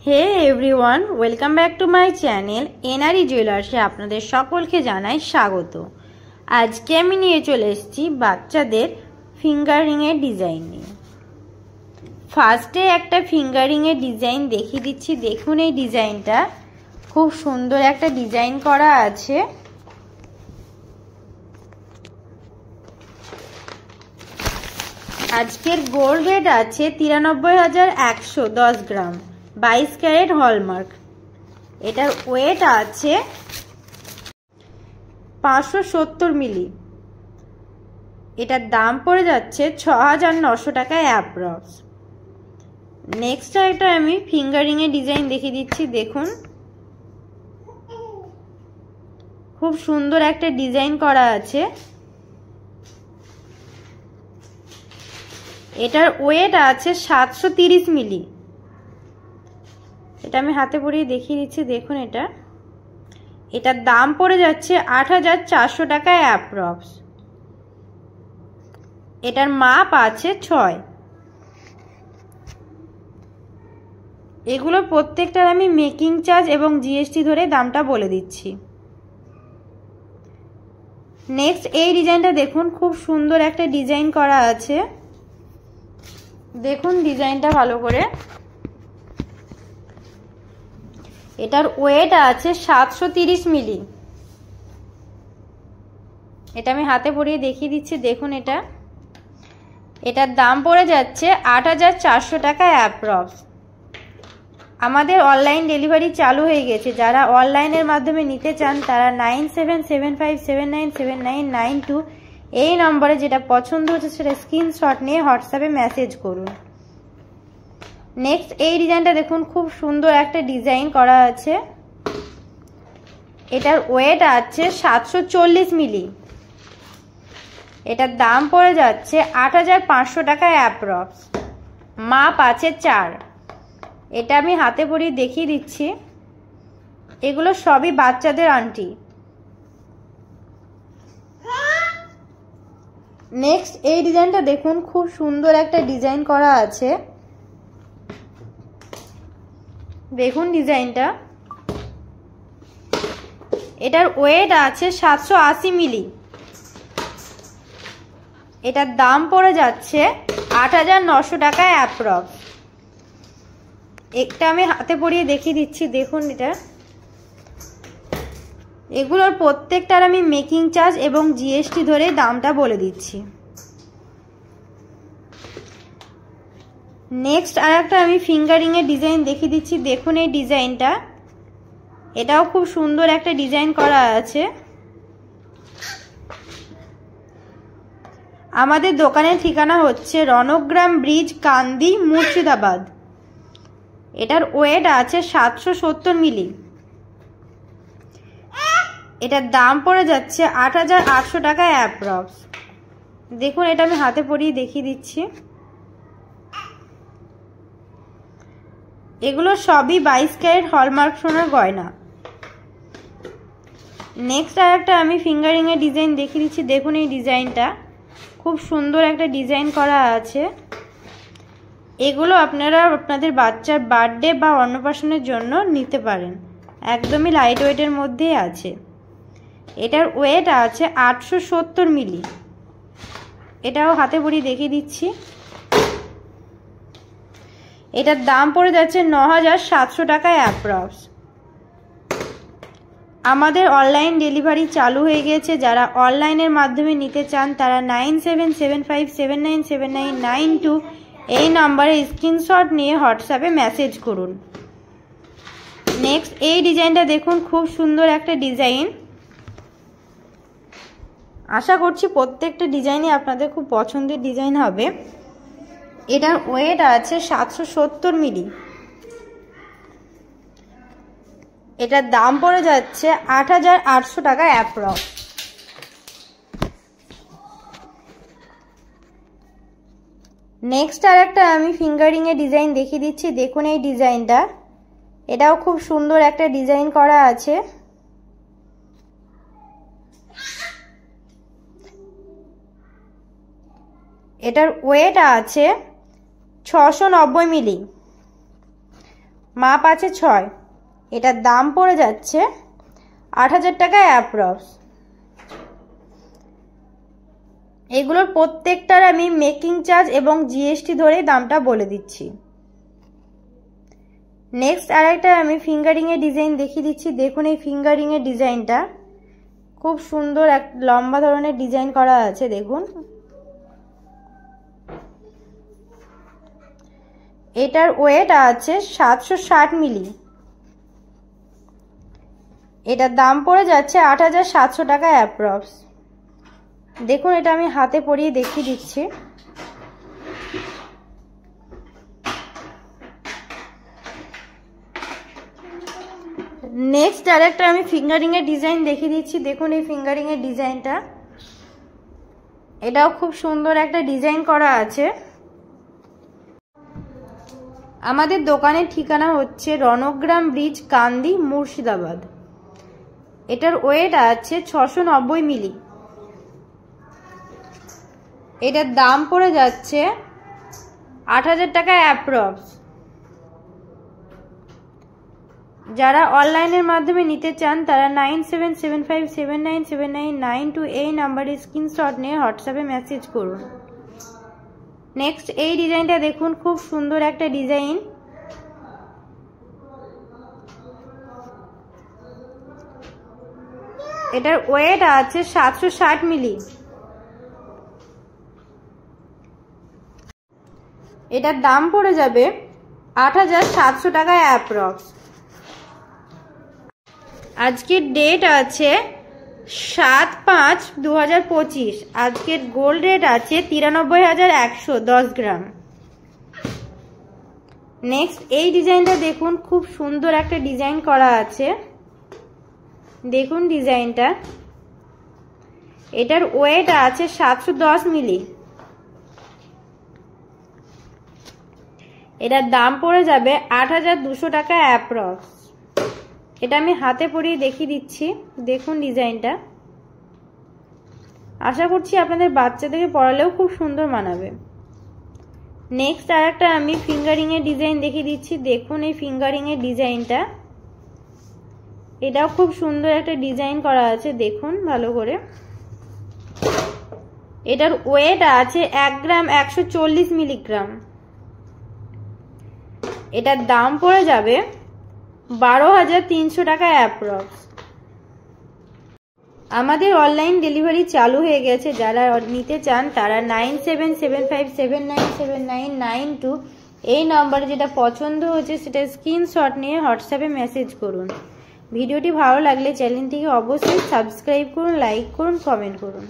Hey everyone, welcome back to my channel NRE জুয়েলার্সে আপনাদের সকলকে জানাই স্বাগত। আজকে আমি নিয়ে চলে এসেছি বাচ্চাদের ফিঙ্গারিংয়ের ডিজাইন নিয়ে। ফার্স্টে একটা ফিঙ্গারিংয়ের ডিজাইন দেখিয়ে দিচ্ছি। দেখুন, এই ডিজাইনটা খুব সুন্দর একটা ডিজাইন করা আছে। আজকের গোল্ড রেট আছে 93,110 গ্রাম, 22 ক্যারেট হলমার্ক। এটার ওয়েট আছে 570 মিলি। এটার দাম পড়ে যাচ্ছে 6,900 টাকায় অ্যাপ্রক্স। নেক্সট একটা আমি ফিঙ্গারিং এর ডিজাইন দেখিয়ে দিচ্ছি। দেখুন, খুব সুন্দর একটা ডিজাইন করা আছে। এটার ওয়েট আছে 730 মিলি। এটা আমি হাতে পরিয়ে দেখিয়ে দিচ্ছি। দেখুন, এটার দাম পড়ে যাচ্ছে 8,400 টাকায় অ্যাপ্রক্স। এটার মাপ আছে 6। এগুলো প্রত্যেকটার আমি মেকিং চার্জ এবং জিএসটি ধরে দামটা বলে দিচ্ছি। নেক্সট এই ডিজাইনটা দেখুন, খুব সুন্দর একটা ডিজাইন করা আছে। দেখুন ডিজাইনটা ভালো করে। এটার ওয়েট আছে 730 মিলি। এটা আমি হাতে পরিয়ে দেখিয়ে দিচ্ছি। দেখুন, এটার দাম পড়ে যাচ্ছে 8,400 টাকা অ্যাপ্রক্স। আমাদের অনলাইন ডেলিভারি চালু হয়ে গেছে। যারা অনলাইনের মাধ্যমে নিতে চান তারা 9775797992 এই নম্বরে যেটা পছন্দ হচ্ছে সেটা স্ক্রিনশট নিয়ে হোয়াটসঅ্যাপে মেসেজ করুন। নেক্সট এই ডিজাইনটা দেখুন, খুব সুন্দর একটা ডিজাইন করা আছে। এটার ওয়েট আছে 740 মিলি। এটার দাম পড়ে যাচ্ছে 8,500 টাকা অ্যাপ্রক্স। মাপ আছে 4। এটা আমি হাতে পরিয়ে দেখিয়ে দিচ্ছি। এগুলো সবই বাচ্চাদের আংটি। নেক্সট এই ডিজাইনটা দেখুন, খুব সুন্দর একটা ডিজাইন করা আছে। দেখুন ডিজাইনটা। এটার ওয়েট আছে 780 মিলি। এটার দাম পড়ে যাচ্ছে 8,900 টাকা অ্যাপ্রক্স। একটা আমি হাতে পরিয়ে দেখিয়ে দিচ্ছি। দেখুন, এগুলোর প্রত্যেকটার আমি মেকিং চার্জ এবং জিএসটি ধরে দামটা বলে দিচ্ছি। নেক্সট আর একটা আমি ফিঙ্গারিং এর ডিজাইন দেখিয়ে দিচ্ছি। দেখুন এই ডিজাইনটা, এটাও খুব সুন্দর একটা ডিজাইন করা আছে। আমাদের দোকানের ঠিকানা হচ্ছে রণগ্রাম ব্রিজ, কান্দি, মুর্শিদাবাদ। এটার ওয়েট আছে 770 মিলি। এটার দাম পড়ে যাচ্ছে 8,800 টাকা অ্যাপ্রক্স। দেখুন, এটা আমি হাতে পরিয়ে দেখিয়ে দিচ্ছি। এগুলো সবই 22 ক্যারেট হলমার্ক সোনার গয়না। নেক্সট আর একটা আমি ফিঙ্গারিং এর ডিজাইন দেখিয়ে দিচ্ছি। দেখুন এই ডিজাইনটা, খুব সুন্দর একটা ডিজাইন করা আছে। এগুলো আপনারা আপনাদের বাচ্চার বার্থডে বা অন্নপ্রাশনের জন্য নিতে পারেন। একদমই লাইট ওয়েটের মধ্যেই আছে। এটার ওয়েট আছে 870 মিলি। এটাও হাতে পরিয়ে দেখিয়ে দিচ্ছি। এটার দাম পড়ে যাচ্ছে 9,700 টাকায় অ্যাপ্রক্স। আমাদের অনলাইন ডেলিভারি চালু হয়ে গেছে। যারা অনলাইনের মাধ্যমে নিতে চান তারা 9775797992 এই নাম্বারে স্ক্রিনশট নিয়ে হোয়াটসঅ্যাপে মেসেজ করুন। নেক্সট এই ডিজাইনটা দেখুন, খুব সুন্দর একটা ডিজাইন। আশা করছি প্রত্যেকটা ডিজাইনই আপনাদের খুব পছন্দের ডিজাইন হবে। এটার ওয়েট আছে 770 মিলি। এটার দাম পড়ে যাচ্ছে 8,800 টাকা অ্যাপ্রক্স। নেক্সট আর একটা আমি ফিঙ্গারিং এর ডিজাইন দেখিয়ে দিচ্ছি। দেখুন এই ডিজাইনটা, এটাও খুব সুন্দর একটা ডিজাইন করা আছে। এটার ওয়েট আছে 690 মিলি। মাপ আছে 6। এটার দাম পড়ে যাচ্ছে 8000 টাকা অ্যাপ্রক্স। এগুলোর প্রত্যেকটার আমি মেকিং চার্জ এবং জিএসটি ধরে দামটা বলে দিচ্ছি। নেক্সট আরেকটা আমি ফিঙ্গারিংয়ের ডিজাইন দেখিয়ে দিচ্ছি। দেখুন এই ফিঙ্গারিংয়ের ডিজাইনটা খুব সুন্দর, এক লম্বা ধরনের ডিজাইন করা আছে। দেখুন এটার ওয়েট আছে 760 মিলি। এটার দাম পড়ে যাচ্ছে 8700 টাকা অ্যাপ্রক্স। দেখুন এটা আমি হাতে পরিয়ে দেখিয়ে দিচ্ছি। নেক্সট আরেকটা আমি ফিঙ্গারিংয়ের ডিজাইন দেখিয়ে দিচ্ছি। দেখুন এই ফিঙ্গারিংয়ের ডিজাইনটা, এটাও খুব সুন্দর একটা ডিজাইন করা আছে। আমাদের দোকানের ঠিকানা হচ্ছে রণগ্রাম ব্রিজ, কান্দি, মুর্শিদাবাদ। এটার ওয়েট আছে 690 মিলি। এটার দাম পড়ে যাচ্ছে 8000 টাকা অ্যাপ্রক্স। যারা অনলাইনের মাধ্যমে নিতে চান তারা 9775797992 এই নাম্বারে স্ক্রিনশট নিয়ে হোয়াটসঅ্যাপে মেসেজ করুন। নেক্সট এই ডিজাইনটা দেখুন, খুব সুন্দর একটা ডিজাইন। এটার ওয়েট আছে 760 মিলি। এটার দাম পড়ে যাবে 8700 টাকা অ্যাপ্রক্স। আজকের ডেট আছে 7/5/2025। আজকের গোল্ড রেট আছে 93,110 গ্রাম। নেক্সট এই ডিজাইনটা দেখুন, খুব সুন্দর একটা ডিজাইন করা আছে। দেখুন ডিজাইনটা, এটার ওয়েট আছে 710 মিলি। এটার দাম পড়ে যাবে 8200 টাকা অ্যাপ্রক্স। এটা আমি হাতে পরিয়ে দেখিয়ে দিচ্ছি। দেখুন ডিজাইনটা, আশা করছি আপনাদের বাচ্চাদেরকে পরালেও খুব সুন্দর মানাবে। নেক্সট আরেকটা আমি ফিঙ্গারিংয়ের ডিজাইন দেখিয়ে দিচ্ছি। দেখুন এই ফিঙ্গারিংয়ের ডিজাইনটা, এটাও খুব সুন্দর একটা ডিজাইন করা আছে। দেখুন ভালো করে, এটার ওয়েট আছে 1 গ্রাম 140 মিলিগ্রাম। এটার দাম পড়ে যাবে 12,300 টাকা অ্যাপ্রক্স। আমাদের অনলাইন ডেলিভারি চালু হয়ে গেছে। যারা নিতে চান তারা 9775797992 এই নাম্বারে যেটা পছন্দ হচ্ছে সেটা স্ক্রিনশট নিয়ে হোয়াটসঅ্যাপে মেসেজ করুন। ভিডিওটি ভালো লাগলে চ্যানেলটিকে অবশ্যই সাবস্ক্রাইব করুন, লাইক করুন, কমেন্ট করুন।